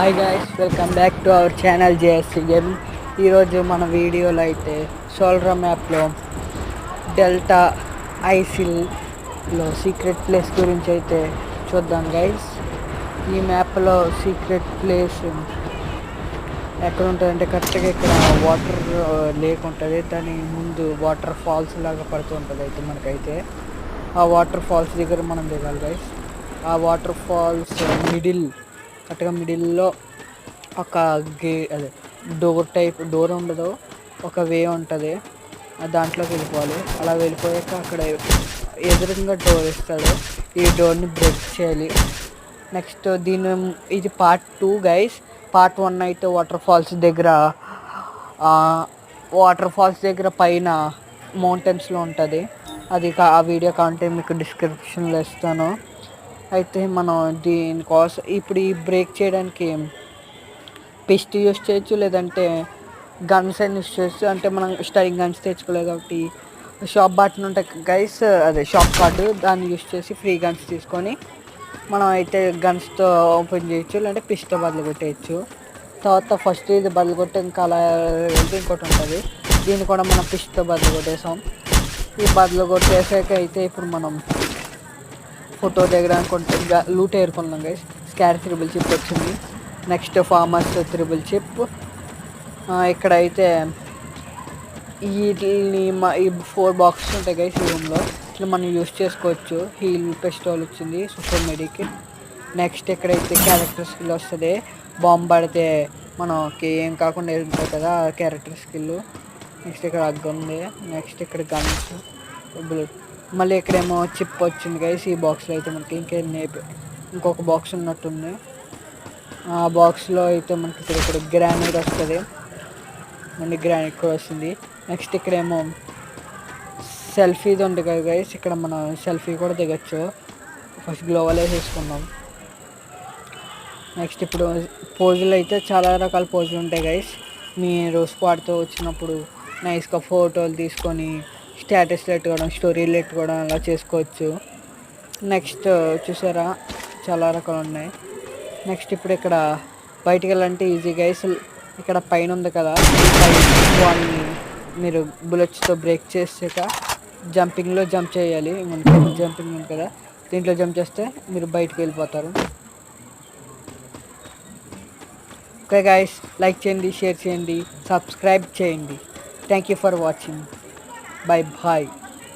Hi guys, welcome back to our channel JSC gaming. ఈరోజు మన వీడియోలో అయితే సోల్రా మ్యాప్లో డెల్టా ఐసిల్లో సీక్రెట్ ప్లేస్ గురించి అయితే చూద్దాం గైస్. ఈ మ్యాప్లో సీక్రెట్ ప్లేస్ ఎక్కడ ఉంటుందంటే కరెక్ట్గా ఇక్కడ వాటర్ లేక్ ఉంటుంది. దాని ముందు వాటర్ ఫాల్స్ లాగా పడుతూ ఉంటుంది. అయితే మనకైతే ఆ వాటర్ ఫాల్స్ దగ్గర మనం దిగాలి గైస్. ఆ వాటర్ ఫాల్స్ కరెక్ట్గా మిడిల్లో ఒక అదే డోర్ ఉండదు, ఒక వే ఉంటుంది. దాంట్లోకి వెళ్ళిపోవాలి. అలా వెళ్ళిపోయాక అక్కడ ఎదురుగా డోర్ ఇస్తాడు. ఈ డోర్ని బ్రేక్ చేయాలి. నెక్స్ట్ ఇది పార్ట్ 2 గైస్. పార్ట్ 1 అయితే వాటర్ ఫాల్స్ దగ్గర పైన మౌంటైన్స్లో ఉంటుంది. ఆ వీడియో కాంటే మీకు డిస్క్రిప్షన్లో ఇస్తాను. అయితే మనం దీనికోసం ఇప్పుడు ఈ బ్రేక్ చేయడానికి పిస్ట్ యూస్ చేయొచ్చు, లేదంటే గన్స్ అని యూస్ చేయొచ్చు. అంటే మనం స్టైలింగ్ గన్స్ తెచ్చుకోలేదు కాబట్టి షాప్ బటన్ ఉంటాయి గైస్, అదే షాప్ కార్డు, దాన్ని యూస్ చేసి ఫ్రీ గన్స్ తీసుకొని మనం అయితే గన్స్తో ఓపెన్ చేయొచ్చు, లేదంటే పిస్తో బదులు కొట్టేయచ్చు. తర్వాత ఫస్ట్ ఇది బదులు కొట్టే ఇంకా అలా వెళ్తే ఇంకోటి ఉంటుంది. దీన్ని కూడా మనం పిస్తో బదులు కొట్టేసాం. ఈ బదులు కొట్టేసాక అయితే ఇప్పుడు మనం ఫోటో దిగడానికి కొంటే లూట్ ఏరుకున్నాం గైస్. స్కార్ త్రిబుల్ చిప్ వచ్చింది. Next farmers triple chip. ఇక్కడైతే వీటిని ఈ 4 బాక్సెస్ ఉంటాయి గైస్ ఈ రూమ్లో. ఇట్లా మనం యూస్ చేసుకోవచ్చు. హీల్ పిస్టోల్ వచ్చింది, సూపర్ మెడికిట్. నెక్స్ట్ ఇక్కడైతే క్యారెక్టర్ స్కిల్ వస్తుంది. బాంబ్ పడితే మనకి ఏం కాకుండా ఉంటుంది కదా క్యారెక్టర్ స్కిల్. నెక్స్ట్ ఇక్కడ అగ్గు ఉంది. నెక్స్ట్ ఇక్కడ గన్స్, బుల్లెట్. మళ్ళీ ఇక్కడేమో చిప్ వచ్చింది గైస్. ఈ బాక్స్లో అయితే మనకి ఇంకొక బాక్స్ ఉన్నట్టుంది. ఆ బాక్స్లో అయితే మనకి ఇక్కడ గ్రానైట్ వస్తుంది. మళ్ళీ గ్రానైట్ కూడా వస్తుంది. నెక్స్ట్ ఇక్కడేమో సెల్ఫీది ఉంది కదా గైస్. ఇక్కడ మనం సెల్ఫీ కూడా దిగచ్చు. ఫస్ట్ గ్లోవల్ వేసేసుకున్నాం. నెక్స్ట్ ఇప్పుడు పోజులు అయితే చాలా రకాల పోజులు ఉంటాయి గైస్. మీరు స్క్వాడ్తో వచ్చినప్పుడు నైస్గా ఫోటోలు తీసుకొని స్టేటస్లు పెట్టుకోవడం, స్టోరీలు పెట్టుకోవడం అలా చేసుకోవచ్చు. నెక్స్ట్ చూసారా, చాలా రకాలు ఉన్నాయి. నెక్స్ట్ ఇప్పుడు ఇక్కడ బయటికి వెళ్ళాలంటే ఈజీ గైస్. ఇక్కడ పైన ఉంది కదా, వాళ్ళని మీరు బుల్లెట్స్తో బ్రేక్ చేసాక జంపింగ్లో జంప్ చేయాలి. జంపింగ్ ఉంది కదా, దీంట్లో జంప్ చేస్తే మీరు బయటికి వెళ్ళిపోతారు. ఓకే గైస్, లైక్ చేయండి, షేర్ చేయండి, సబ్స్క్రైబ్ చేయండి. Thank you for watching. Bye bye.